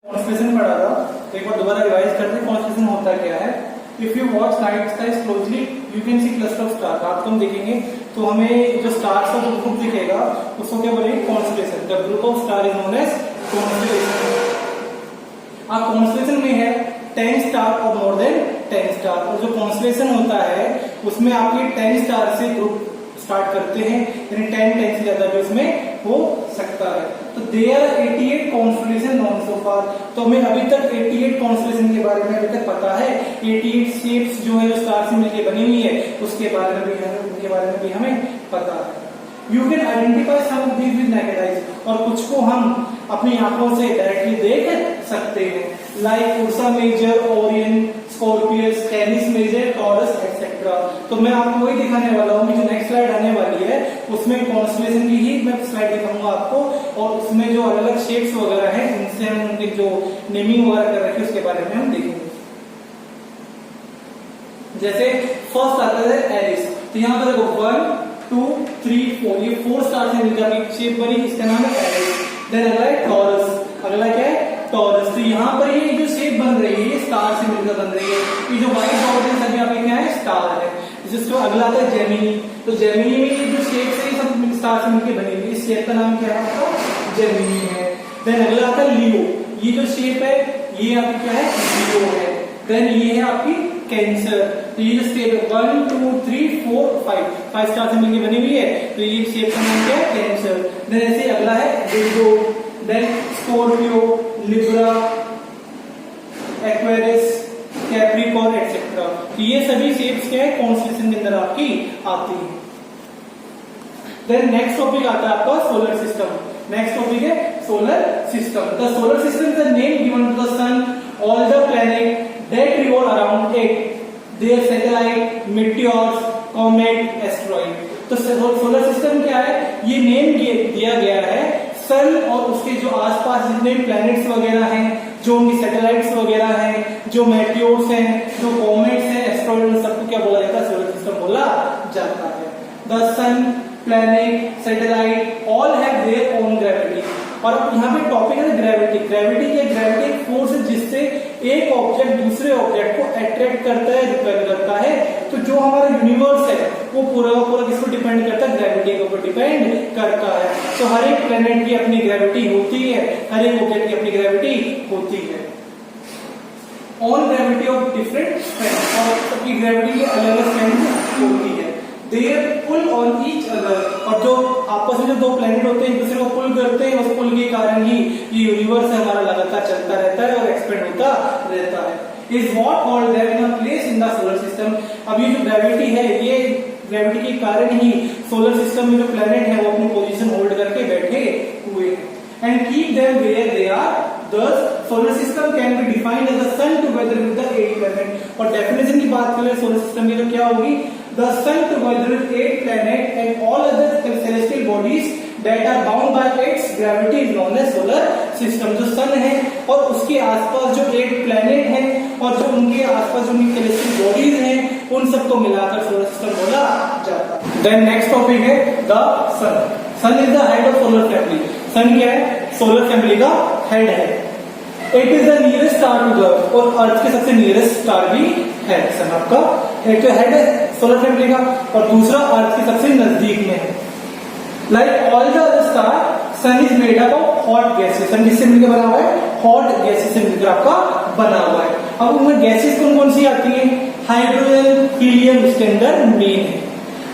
Constitution पढ़ा था, एक बार दोबारा रिवाइज करते हैं कॉन्स्टिट्यूशन होता क्या है। If you watch night skies closely you can see cluster of star. रात को हम देखेंगे तो हमें जो स्टार्स का जो ग्रुप दिखेगा उसको क्या बोलेंगे, constitution. The group of star is known as constitution. Constitution में है 10 स्टार और मोर देन 10 स्टार। और जो कॉन्स्टिट्यूशन होता है उसमें आप ये 10 स्टार से ग्रुप स्टार्ट करते हैं, यानी 10 से ज्यादा भी उसमें हो सकता है। तो देयर 88 कॉन्स्टिट्यूशन नॉन सो फार। तो हमें अभी तक 88 कॉन्स्टिट्यूशन के बारे में अभी तक पता है। 88 शेप्स जो है जो स्टार से मिलकर बनी हुई है उसके बारे में भी हमें पता है। You can identify some of these with naked eyes. और कुछ को हम अपनी आंखों से डायरेक्टली देख सकते हैं, like Ursa Major, Orion, Scorpius, Canis Major, Taurus etcetera. तो मैं आपको वही दिखाने वाला हूँ, जो नेक्स्ट स्लाइड आने वाली है उसमें कॉन्स्टिट्यूशन की ही मैं स्लाइड दिखाऊंगा आपको, और उसमें जो अलग अलग शेप्स वगैरह हैं उनसे हम उनके जो नेमिंग वगैरह कर रखे उसके बारे में हम देखेंगे। जैसे फर्स्ट आता है एरिस। तो यहाँ पर देखो 1 2 3 4 ये 4 स्टार से मिलकर एक शेप बनी, इसका नाम है एरिस। देन अगला है टॉरस। अगला क्या है, टॉरस। तो यहाँ पर ये जो शेप बन रही है स्टार से मिलकर बन रही है। ये जो व्हाइट डॉट है सभी यहाँ पे क्या है, स्टार है। जिसको अगला आता है जेमिनी। तो जेमिनी में ये जो शेप है सब स्टार से मिलकर बनी हुई, इस शेप का नाम क्या है आपका, जेमिनी है। देन अगला आता है लियो। ये जो शेप है ये आपकी क्या है, लियो है। देन ये है आपकी कैंसर। तो ये जो शेप है 1 2 3 4 5 स्टार से मिलकर बनी हुई है, तो ये शेप का नाम क्या है, कैंसर। देन ऐसे अगला है window, then Scorpio, Libra, Aquarius, Capricorn etcetera. तो ये सभी शेप्स क्या है, कॉन्स्टिट्यूशन के अंदर आपकी आती है। देन नेक्स्ट टॉपिक आता है आपका सोलर सिस्टम। नेक्स्ट टॉपिक है solar system. The solar system is the name given to the sun, all the planet that revolve around it, their satellite, meteors, comet, asteroid। तो solar system क्या है, ये name दिया गया है सन और उसके जो आसपास जितने प्लैनेट्स वगैरह हैं, जो उनकी सैटेलाइट्स वगैरह हैं, जो मेटियोर्स हैं, जो कॉमेट्स हैं, एस्ट्रॉइड, सबको क्या बोला जाता है, सोलर सिस्टम बोला जाता है। The sun, planet, satellite all have their own gravity. और यहाँ पे टॉपिक है ग्रेविटी। ग्रेविटी क्या, ग्रेविटी एक फोर्स है जिससे एक ऑब्जेक्ट दूसरे ऑब्जेक्ट को अट्रैक्ट करता है, रिपेल करता है। तो जो हमारा यूनिवर्स है वो पूरा किसको डिपेंड करता है, ग्रेविटी के ऊपर डिपेंड करता है। तो हर एक प्लेनेट की अपनी ग्रेविटी होती है, हर एक ऑब्जेक्ट की अपनी ग्रेविटी होती है। On gravity of different strength, और सबकी ग्रेविटी की अलग अलग स्ट्रेंथ होती है। Their pull on each other, और जो आपस में जो दो प्लैनेट होते हैं एक दूसरे को पुल करते हैं, उस पुल के कारण ही ये यूनिवर्स हमारा लगातार चलता रहता है और एक्सपेंड होता रहता है। Is what called there in a place in the solar system. अब ये जो ग्रेविटी है, ये ग्रेविटी के कारण ही सोलर सिस्टम में जो प्लैनेट है वो अपनी पोजीशन होल्ड करके बैठे हुए हैं। And keep them where they are. Thus, solar system can be defined as the sun together with the 8 planets। और डेफिनेशन की बात करें सोलर सिस्टम की तो क्या होगी, the sun together with 8 planets and all other celestial bodies that are bound by its gravity is known as solar system। जो सन है और उसके आसपास जो 8 प्लैनेट हैं और जो उनके आसपास जो उनकी celestial bodies हैं उन सबको मिलाकर सोलर सिस्टम बोला जाता है। देन नेक्स्ट टॉपिक है the sun. Sun is the head of solar family. Sun क्या है, सोलर फैमिली का हेड है। It is the nearest star to the earth, और अर्थ के सबसे नियरेस्ट स्टार भी है सन आपका। एक तो हेड है सोलर फैमिली का और दूसरा अर्थ के सबसे नजदीक में है। Like all the other star sun is made up of hot gases. Sun किससे मिलकर बना हुआ है, हॉट गैसेस से मिलकर आपका बना हुआ है। अब उनमें गैसेस कौन कौन सी आती है, हाइड्रोजन, हीलियम इसके अंदर मेन है।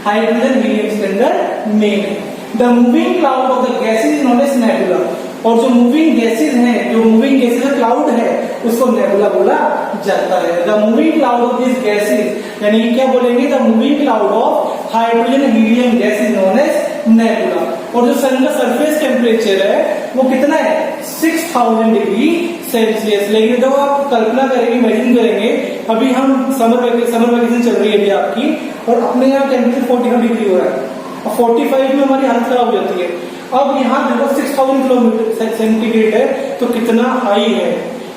हाइड्रोजन, हीलियम इसके अंदर मेन है। The moving cloud of the gases is known as nebula. और जो मूविंग गैसेस हैं, जो मूविंग गैसेस का क्लाउड है उसको नेबुला बोला जाता है। The moving cloud of this gases, यानी क्या बोलेंगे, the moving cloud of hydrogen helium gas is known as nebula. और जो सन का सरफेस टेम्परेचर है वो कितना है, 6000 डिग्री सेल्सियस। लेकिन जब आप कल्पना करेंगे, इमेजिन करेंगे, अभी हम समर वेकेशन चल रही है अभी आपकी, और अपने यहाँ टेम्परेचर 45 डिग्री हो रहा है, 45 में हमारी हालत खराब हो जाती है। अब यहाँ देखो 6000 किलोमीटर सेंटीग्रेड है तो कितना हाई है,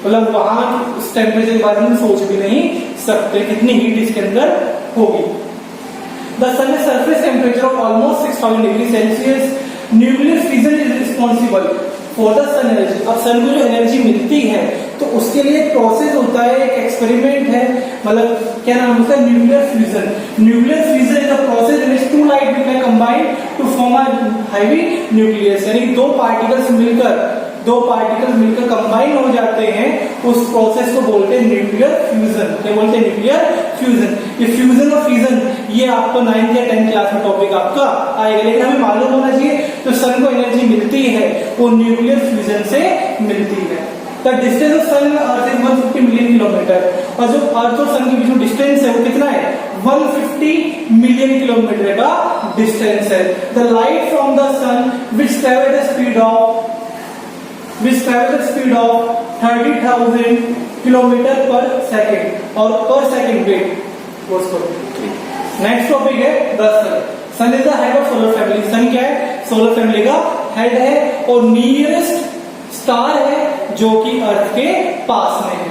मतलब वहां उस टेम्परेचर के बारे में सोच भी नहीं सकते कितनी हीट इसके अंदर होगी। The sun is surface temperature of almost 6000 degree Celsius. Nuclear fission is responsible for the sun energy. अब सन को जो एनर्जी मिलती है तो उसके लिए एक प्रोसेस होता है, एक एक्सपेरिमेंट है, मतलब क्या नाम उसका, nuclear fusion. Nuclear fusion is a process in which two light will combine to form a heavy nucleus, यानी दो पार्टिकल्स मिलकर कंबाइन हो जाते हैं, उस प्रोसेस को बोलते हैं न्यूक्लियर फ्यूजन। क्या बोलते हैं? Nuclear fusion. ये फ्यूजन और फिजन ये आपको 9th या 10th क्लास में टॉपिक आपका आएगा, लेकिन हमें मालूम होना चाहिए तो सन को एनर्जी मिलती है वो न्यूक्लियर फ्यूजन से मिलती है। The distance of sun earth is 150 million kilometre, और जो अर्थ और सन के बीच में डिस्टेंस है वो कितना है? 150 मिलियन किलोमीटर का डिस्टेंस है। The light from the sun which travel the speed of 30,000 kilometre पर सेकेंड, और per second wait. Next topic है the sun. Sun is the head of solar family. Sun क्या है? सोलर फैमिली का head है और nearest star है जो कि अर्थ के पास में है।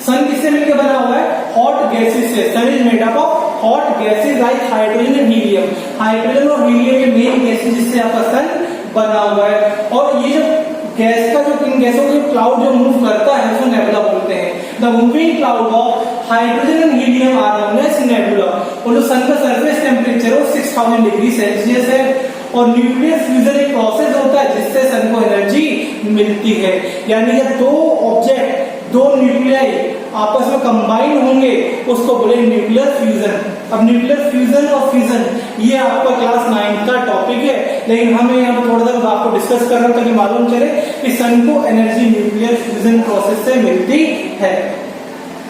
सन किससे मिलकर बना हुआ है? हॉट गैसेस से। Sun is made up of hot gases like hydrogen and helium. Hydrogen और हीलियम के मेन गैसेस जिससे आपका सन बना हुआ है। और ये जो गैस का जो इन गैसों का क्लाउड जो मूव करता है उसको नेबुला बोलते हैं। The moving cloud of hydrogen and helium are known as nebula. और जो सन का सरफेस टेम्परेचर है 6000 डिग्री सेल्सियस है। और न्यूक्लियर फ्यूजन एक प्रोसेस होता है जिससे सन को एनर्जी मिलती है, यानी जब दो न्यूक्लियाई आपस में कंबाइन होंगे उसको बोले न्यूक्लियर फ्यूजन। अब न्यूक्लियर फ्यूजन और फिजन ये आपका क्लास 9th का टॉपिक है, लेकिन हमें यहाँ पर थोड़ा सा आपको डिस्कस कर रहा हूं ताकि मालूम चले कि सन को एनर्जी न्यूक्लियर फ्यूजन प्रोसेस से मिलती है।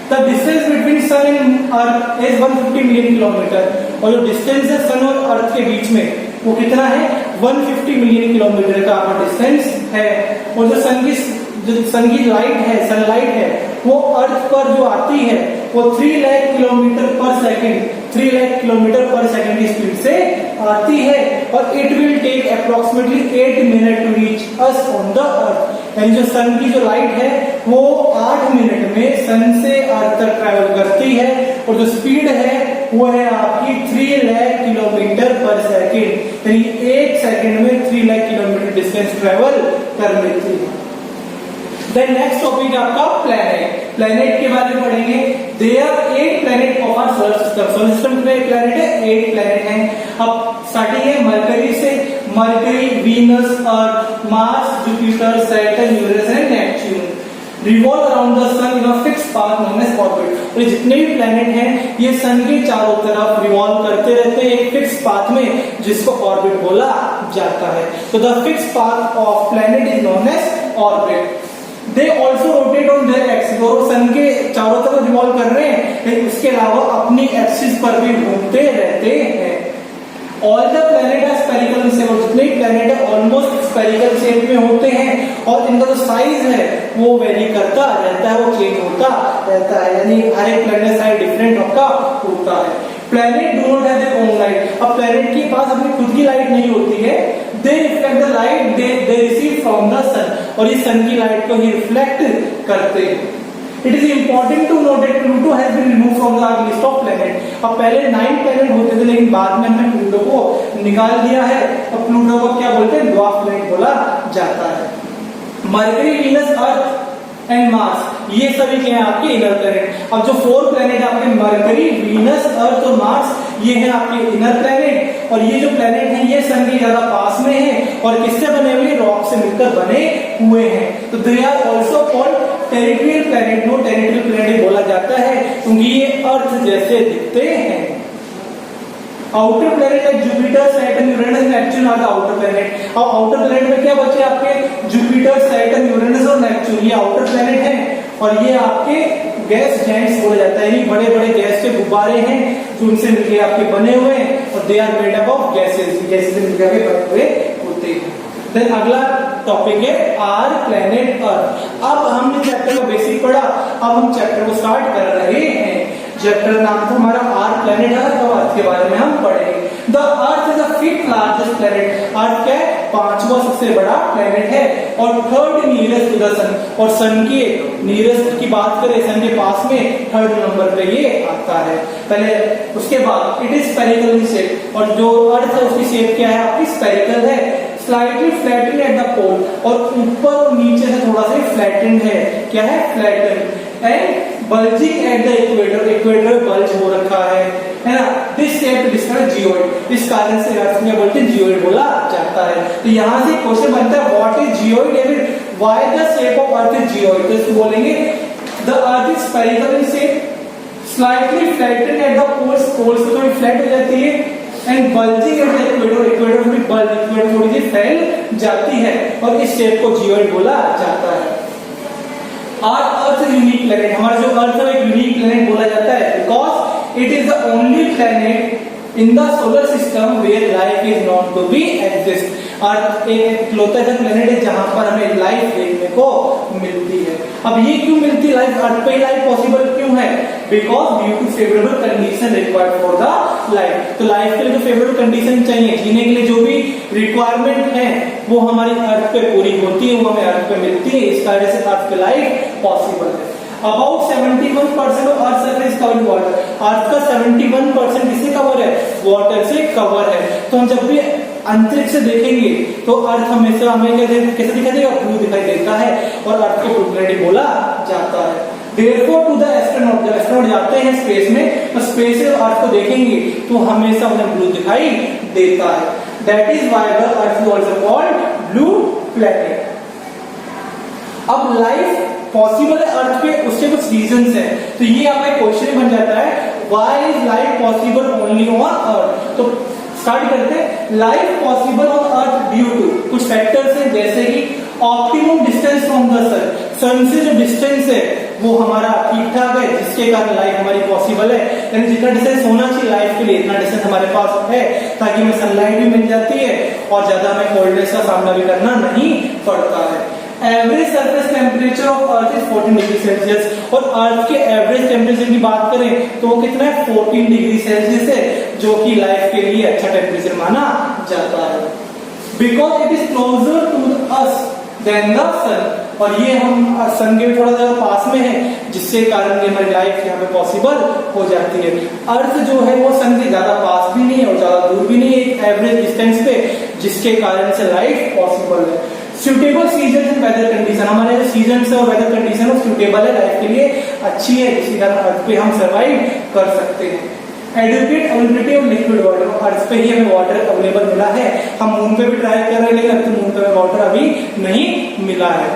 The distance between sun and earth is 150 million kilometre, और जो डिस्टेंस है सन और अर्थ के बीच में वो कितना है? 150 मिलियन किलोमीटर का आपका डिस्टेंस है। और जो सन की लाइट है, सनलाइट है, वो अर्थ पर जो आती है वो 3 लाख किलोमीटर पर सेकेंड की स्पीड से आती है। और it will take approximately 8 minute to reach us on the earth. यानी जो सन की जो लाइट है वो 8 मिनट में सन से अर्थ तक ट्रेवल करती है, और जो स्पीड है वो है आपकी 3 लाख किलोमीटर पर सेकेंड, यानी 1 सेकेंड में 3 लाख किलोमीटर डिस्टेंस ट्रेवल कर लेती है। देन नेक्स्ट टॉपिक आपका प्लैनेट। प्लैनेट के बारे में पढ़ेंगे। There 8 planet of our solar system. Solar system में प्लैनेट है 8 प्लैनेट हैं। अब स्टार्टिंग है मरकरी से। Mercury, Venus, Earth, Mars, Jupiter, Saturn, Uranus and Neptune revolve around the sun in a fixed path known as orbit. और जितने भी planet हैं ये सन के चारों तरफ रिवॉल्व करते रहते हैं एक फिक्स पाथ में, जिसको ऑर्बिट बोला जाता है। तो the fix path of planet is known as orbit. They also rotate on their axis. और सन के चारों तरफ रिवॉल्व कर रहे हैं, लेकिन उसके अलावा अपनी एक्सिस पर भी घूमते रहते हैं। All the planet are spherical in shape. जितने प्लैनेट है ऑलमोस्ट स्फेरिकल शेप में होते हैं, और इनका जो साइज है वो वेरी करता रहता है, वो चेंज होता रहता है, यानी हर एक प्लैनेट साइज डिफरेंट आपका होता है। Planet do not have their own light. अब प्लैनेट के पास अपनी खुद की लाइट नहीं होती है। They reflect the light they receive from the sun, और ये सन की लाइट को ही रिफ्लेक्ट करते हैं। It is important to note that Pluto has been remove from the list of planet. अब पहले 9 प्लैनेट होते थे, लेकिन बाद में हमने प्लूटो को निकाल दिया है, और प्लूटो को क्या बोलते हैं? ड्वार्फ प्लैनेट बोला जाता है। Mercury, Venus, earth and Mars ये सभी क्या है आपके इनर प्लैनेट। अब जो 4 प्लैनेट आपके मरकरी, वीनस, अर्थ और मार्स ये है आपके इनर प्लैनेट, और ये जो प्लैनेट है ये सन के ज्यादा पास में है, और किससे बने हुए? रॉक से मिलकर बने हुए हैं। तो they are also called territorial planet. No territorial planet बोला जाता है क्योंकि ये अर्थ जैसे दिखते हैं। Outer planet like Jupiter, Saturn, Uranus, Neptune are the outer planet. अब आउटर प्लैनेट में क्या बचे आपके? जुपिटर, सैटर्न, यूरेनस और नेपच्यून ये आउटर प्लैनेट हैं, और ये आपके गैस जायंट्स बोला जाता है, यानी बड़े बड़े गैस के गुब्बारे हैं जो उनसे मिलकर आपके बने हुए हैं, और they are made up of gases से मिलकर बने हुए होते हैं। देन अगला टॉपिक है आर प्लैनेट अर्थ। अब हमने चैप्टर का बेसिक पढ़ा, अब हम चैप्टर को स्टार्ट कर रहे हैं। चैप्टर नाम था हमारा आर प्लैनेट अर्थ, और अर्थ के बारे में हम पढ़ेंगे। The earth is the 5th largest planet. Earth क्या है? 5वां सबसे बड़ा प्लैनेट है, और 3rd nearest to the sun. और सन के नियरेस्ट की बात करें, सन के पास में 3rd नंबर पे ये आता है। पहले उसके बाद it is spherical in shape, और जो अर्थ है उसकी शेप क्या है आपकी? स्फेरिकल है। स्लाइटली फ्लैटेंड एट द पोल, और ऊपर और नीचे से थोड़ा सा फ्लैटेंड है, क्या है, flattened, and bulging at the equator, equator bulge हो रखा है ना। दिस शेप डिस्क्राइब जियोइड, इस कारण से अर्थ में बोलते हैं जियोइड बोला जाता है। तो यहां से क्वेश्चन बनता है व्हाट इज जियोइड, या फिर why the shape of earth is geoid. तो इसको बोलेंगे the earth is spherical in shape, slightly flattened at the poles, poles पे थोड़ी फ्लैट हो जाती है, and bulging at the equator, equator में बल्ज, इक्वेटर थोड़ी सी फैल जाती है, और इस शेप को जियोइड बोला जाता है। Our Earth is unique planet, हमारा जो अर्थ है एक यूनिक प्लेनेट बोला जाता है, because it is the only planet in the solar system where life is not to be exist. Earth एक इकलौता ऐसा प्लेनेट है जहां पर हमें लाइफ देखने को मिलती है। अब ये क्यों मिलती है लाइफ, अर्थ पे लाइफ पॉसिबल क्यों है, because due to favourable condition required for the life. तो लाइफ के लिए जो फेवरेबल कंडीशन चाहिए, जीने के लिए जो भी रिक्वायरमेंट है वो हमारी अर्थ पे पूरी होती है, वो हमें अर्थ पे मिलती है, इस कारण से अर्थ पे लाइफ पॉसिबल है। About 71% of Earth surface covered water, अर्थ का 71% किससे कवर है, वाटर से कवर है। तो हम जब भी अंतरिक्ष से देखेंगे तो अर्थ हमेशा हमें कैसे दिखाई देगा, ब्लू दिखाई देता है, और अर्थ को ब्लू प्लेनेट बोला जाता है। Therefore to the astronaut, जब एस्ट्रोनॉट जाते हैं स्पेस में, तो स्पेस से अर्थ को देखेंगे तो हमेशा उन्हें ब्लू दिखाई देता है। That is why the Earth is also called blue planet। अब लाइफ पॉसिबल है अर्थ पे, उसके कुछ रीजंस हैं। तो ये आपका क्वेश्चन बन जाता है, why is life possible only on earth. तो स्टार्ट करते हैं, life possible on earth due to कुछ फैक्टर्स हैं, जैसे कि optimum distance from the sun, sun से जो डिस्टेंस है वो हमारा ठीक ठाक है, जिसके कारण लाइफ हमारी पॉसिबल है। यानी जितना डिस्टेंस होना चाहिए लाइफ के लिए इतना डिस्टेंस हमारे पास है, ताकि हमें सनलाइट भी मिल जाती है और ज्यादा हमें कोल्डनेस का सामना भी करना नहीं पड़ता है। Average surface temperature of earth is 14 degree Celsius, और अर्थ के एवरेज टेम्परेचर की बात करें तो वो कितना है, 14 डिग्री सेल्सियस है, जो कि लाइफ के लिए अच्छा टेम्परेचर माना जाता है। Because it is closer to us than the sun, और ये हम सन के थोड़ा ज्यादा पास में है, जिसके कारण हमारी लाइफ यहाँ पे पॉसिबल हो जाती है। अर्थ जो है वो सन के ज्यादा पास भी नहीं है और ज्यादा दूर भी नहीं है, एक एवरेज डिस्टेंस पे, जिसके कारण से लाइफ पॉसिबल है। Suitable season and weather condition, हमारे जो सीजन है और वेदर कंडीशन वो सुटेबल है, लाइफ के लिए अच्छी है, जिसके कारण अर्थ पे हम सर्वाइव कर सकते हैं। Adequate availability of liquid water, earth पे ही हमें वाटर अवेलेबल मिला है, हम मून पे भी ट्राई कर रहे हैं लेकिन मून पे वाटर अभी नहीं मिला है।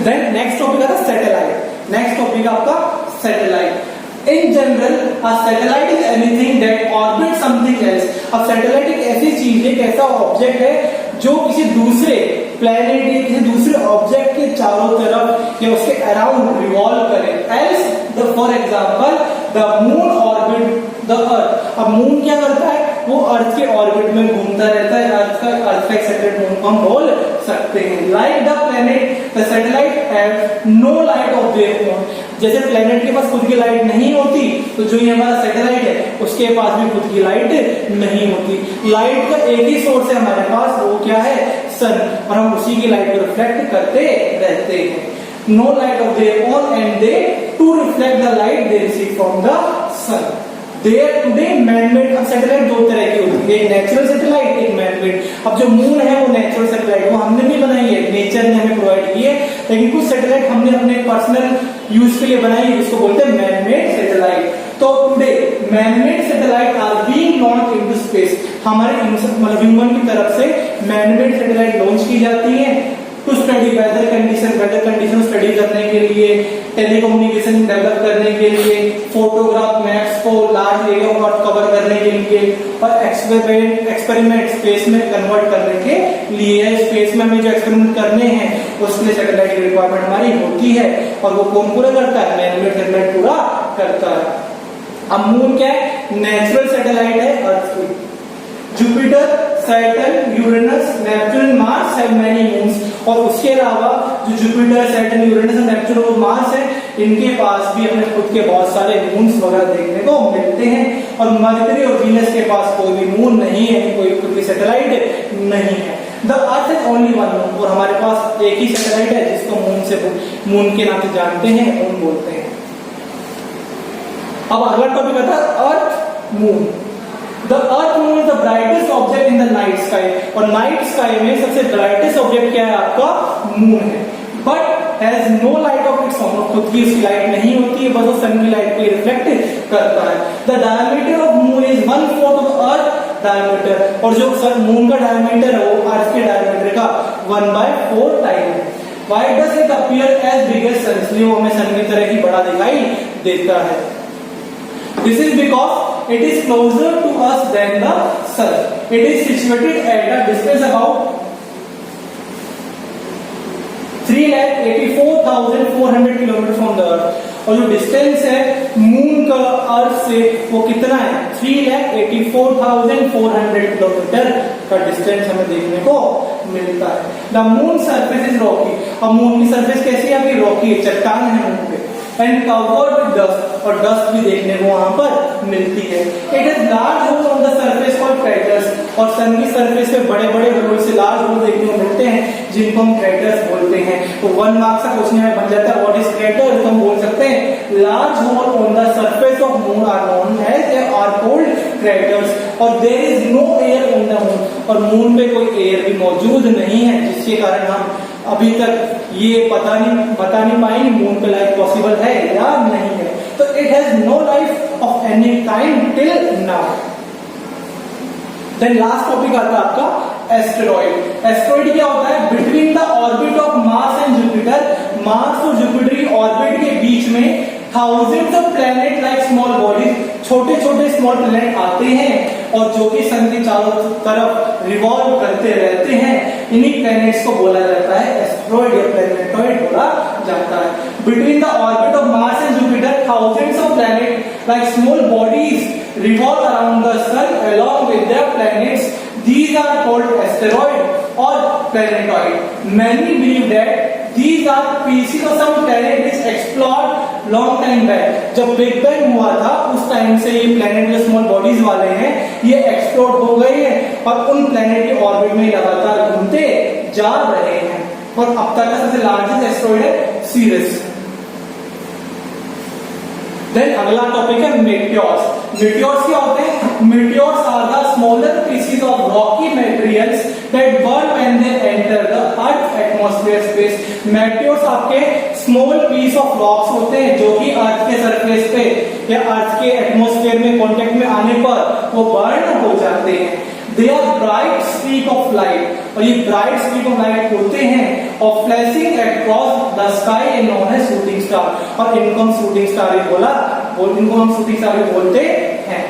देन नेक्स्ट टॉपिक आता है सैटेलाइट। नेक्स्ट टॉपिक आपका satellite. In general, a satellite is anything that orbits something else। अब सैटेलाइट एक ऐसी चीज है, एक ऐसा ऑब्जेक्ट है जो किसी दूसरे प्लेनेट या किसी दूसरे ऑब्जेक्ट के चारों तरफ या उसके अराउंड रिवॉल्व करे। Else for example the moon orbit the earth. अब मून क्या करता है, वो अर्थ के ऑर्बिट में घूमता रहता है, अर्थ का एक सेपरेट मून को हम बोल सकते हैं। Like the planet the satellite have no light of their own. जैसे प्लेनेट के पास खुद की लाइट नहीं होती, तो जो ये हमारा सैटेलाइट है उसके पास भी खुद की लाइट नहीं होती। लाइट का एक ही सोर्स है हमारे पास, वो क्या है, सन, और हम उसी की लाइट को रिफ्लेक्ट करते रहते हैं। No light of their own and they too reflect the light they receive from the sun. There today manmade. अब सैटेलाइट दो तरह की होती है, एक नेचुरल सैटेलाइट, एक मैनमेड। अब जो मून है वो नेचुरल सैटेलाइट, वो हमने नहीं बनाई है, नेचर ने हमें प्रोवाइड की है, लेकिन कुछ सैटेलाइट हमने अपने पर्सनल यूज के लिए बनाई है, जिसको बोलते हैं मैनमेड सैटेलाइट। तो today manmade satellite are being launch into space. हमारे मतलब ह्यूमन की तरफ से मैनमेड सैटेलाइट लॉन्च की जाती है to study weather condition study करने के लिए, टेलीकम्युनिकेशन डेवलप करने के लिए, फोटोग्राफ मैप्स को लार्ज एरिया को कवर करने के लिए, और एक्सपेरिमेंट स्पेस में कन्वर्ट करने के लिए। स्पेस में हमें जो एक्सपेरिमेंट करने हैं उसके लिए सैटेलाइट की रिक्वायरमेंट हमारी होती है, और वो कौन पूरा करता है, मैनमेड सैटेलाइट पूरा करता है। अब मून क्या है, नेचुरल सैटेलाइट है अर्थ की। Jupiter, Saturn, Uranus, Neptune, Mars have many moons. और उसके अलावा जो जुपिटर, सैटर्न, यूरेनस, नेपच्यून और मार्स है, इनके पास भी अपने खुद के बहुत सारे मून्स वगैरह देखने को मिलते हैं। और मर्करी और वीनस के पास कोई भी मून नहीं है, कोई खुद की सैटेलाइट नहीं है। The earth is only one moon, और हमारे पास एक ही सैटेलाइट है जिसको मून के नाम से जानते हैं, मून बोलते हैं। अब अगला टॉपिक आता है Earth moon. The Earth moon is the brightest object in the night sky, और नाइट स्काई में सबसे ब्राइटेस्ट ऑब्जेक्ट क्या है आपका, मून है। But has no light of its own, खुद की उसकी लाइट नहीं होती है, बस वो सन की लाइट को रिफ्लेक्ट करता है। The diameter of moon is 1/4 of earth diameter, और जो सर मून का डायमीटर है वो अर्थ के डायमीटर का 1/4 टाइम है। Why does it appear as big as sun? इसलिए वो हमें सन की तरह ही बड़ा दिखाई देता है। This is because it is closer to us than the sun. It is situated at a distance about 3,84,400 kilometre from the earth, और जो डिस्टेंस है मून का अर्थ से वो कितना है, 3,84,400 किलोमीटर का डिस्टेंस हमें देखने को मिलता है। The moon surface is Rocky, अब मून की सरफेस कैसी है, आपकी रॉकी है, चट्टान है मून पे, एंड कवर्ड विद डस्ट, और डस्ट भी देखने को वहां पर मिलती है। It is large hole on the surface called craters, और सन की सरफेस पे बड़े बड़े होल से लार्ज होल देखने को मिलते हैं जिनको हम क्रेटर्स बोलते हैं। तो 1 मार्क्स का क्वेश्चन में बन जाता है व्हाट इज क्रेटर, तो हम बोल सकते हैं large hole on the surface of moon are known as, they are called craters, और there is no air on the moon, और मून पे कोई एयर भी मौजूद नहीं है, जिसके कारण हम अभी तक ये बता नहीं पाएंगे मून पे लाइफ पॉसिबल है या नहीं है। तो it has no life of any kind till now. Then last topic आता है आपका एस्टेरॉइड। एस्टेरॉइड क्या होता है, between the orbit of Mars and Jupiter, Mars और जुपिटर की ऑर्बिट के बीच में thousands of planet like small bodies, छोटे छोटे स्मॉल प्लैनेट आते हैं और जो कि सन के चारों तरफ रिवॉल्व करते रहते हैं। इन्हीं प्लैनेट्स को बोला जाता है एस्टेरॉइड या प्लैनेटॉइड बोला जाता है। Between the orbit of Mars and Jupiter thousands of planet like small bodies revolve around the sun along with their planets. These are called asteroid or planetoid. Many believe that these are pieces of some planet which explored long time back. जब big bang हुआ था उस time से ये planet जो small bodies वाले हैं ये एक्सप्लोर हो गए हैं और उन प्लेनेट के ऑर्बिट में लगातार घूमते जा रहे हैं। और अब तक का सबसे लार्जेस्ट एस्टेरॉइड है सीरियस। देन अगला टॉपिक है मेटियोर्स। मेटियोर्स क्या होते हैं, meteors are the smaller pieces of rocky materials that burn when they enter the earth atmosphere space. Meteors आपके स्मॉल पीस ऑफ रॉक्स होते हैं जो कि अर्थ के सरफेस पे या अर्थ के एटमॉस्फेयर में कांटेक्ट में आने पर वो बर्न हो जाते हैं। They are bright streak of light, और ये ब्राइट स्ट्रीक ऑफ लाइट होते हैं और flashing across the sky and known as shooting star, और इनको हम शूटिंग स्टार ही इनको हम शूटिंग स्टार बोलते हैं।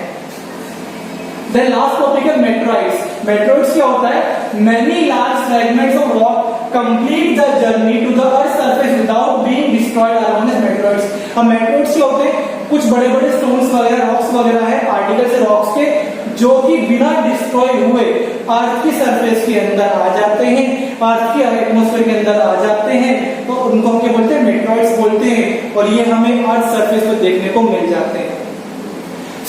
देन लास्ट टॉपिक है मेट्रॉइड्स। मेट्रॉइड्स क्या होता है, many large fragments of rock complete the journey to the Earth surface without being destroyed are known as meteoroids. अब मेट्रॉइड्स क्या होते हैं, कुछ बड़े बड़े स्टोन्स वगैरह रॉक्स वगैरह है, पार्टिकल्स है रॉक्स के, जो कि बिना डिस्ट्रॉय हुए अर्थ की सरफेस के अंदर आ जाते हैं, अर्थ के एटमॉस्फेयर के अंदर आ जाते हैं, तो उनको हम क्या बोलते हैं, मेट्रॉइड्स बोलते हैं, और ये हमें अर्थ सरफेस पर देखने को मिल जाते हैं।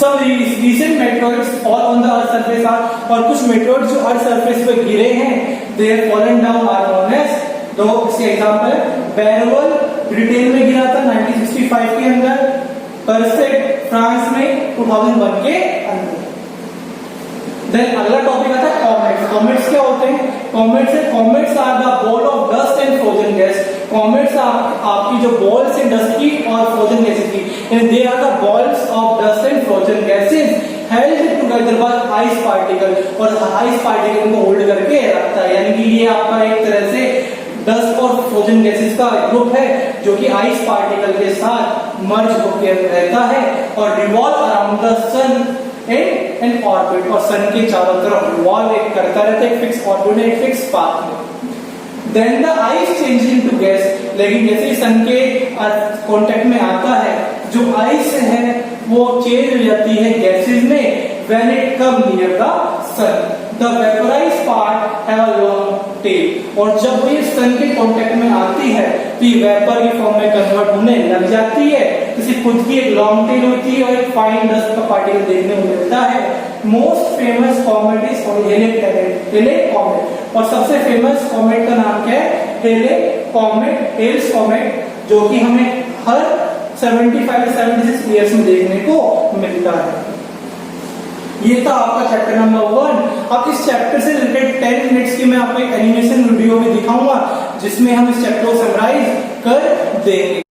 Some recent meteoroids fall on the earth surface are, और कुछ meteoroids जो अर्थ सरफेस पे गिरे हैं they have fallen down are known as, दो इसके एग्जांपल है बैरोल ब्रिटेन में गिरा था 1965 के अंदर, परसेट फ्रांस में 2001 के अंदर। देन अगला टॉपिक आता है कॉमेट्स। कॉमेट्स क्या होते हैं, comets are the ball of dust and frozen gas. Comets आपकी जो बॉल्स है डस्ट की और फ्रोजन गैसेस की, and they are the balls of dust and frozen gases held together by ice particle, और आइस पार्टिकल को hold करके रखता है, यानी कि ये आपका एक तरह से डस्ट और फ्रोजन गैसेस का ग्रुप है जो कि आइस पार्टिकल के साथ मर्ज होकर रहता है और revolve around the sun in an orbit, और सन के चारों तरफ रिवॉल्व करता रहता है एक फिक्स ऑर्बिट, एक फिक्स पाथ में। Then the ice change into gas, लेकिन जैसे सन के कांटेक्ट में आता है जो आइस है वो चेंज हो जाती है गैसेस में when it come near the sun. The vaporised part have a long tail, और जब ये सन के कांटेक्ट में आती है तो ये वेपर की फॉर्म में कन्वर्ट होने लग जाती है, इसकी खुद की एक लॉन्ग टेल होती है और एक फाइन डस्ट का पार्टिकल देखने को मिलता है। मोस्ट फेमस कॉमेट इज हेले कॉमेट, और सबसे फेमस कॉमेट का नाम क्या है, हेल्स कॉमेट, जो कि हमें हर 75 से 76 ईयर्स में देखने को मिलता है। ये था आपका चैप्टर नंबर 1। अब इस चैप्टर से रिलेटेड 10 मिनट्स की मैं आपको एक एनिमेशन वीडियो भी दिखाऊंगा जिसमें हम इस चैप्टर को समराइज कर देंगे।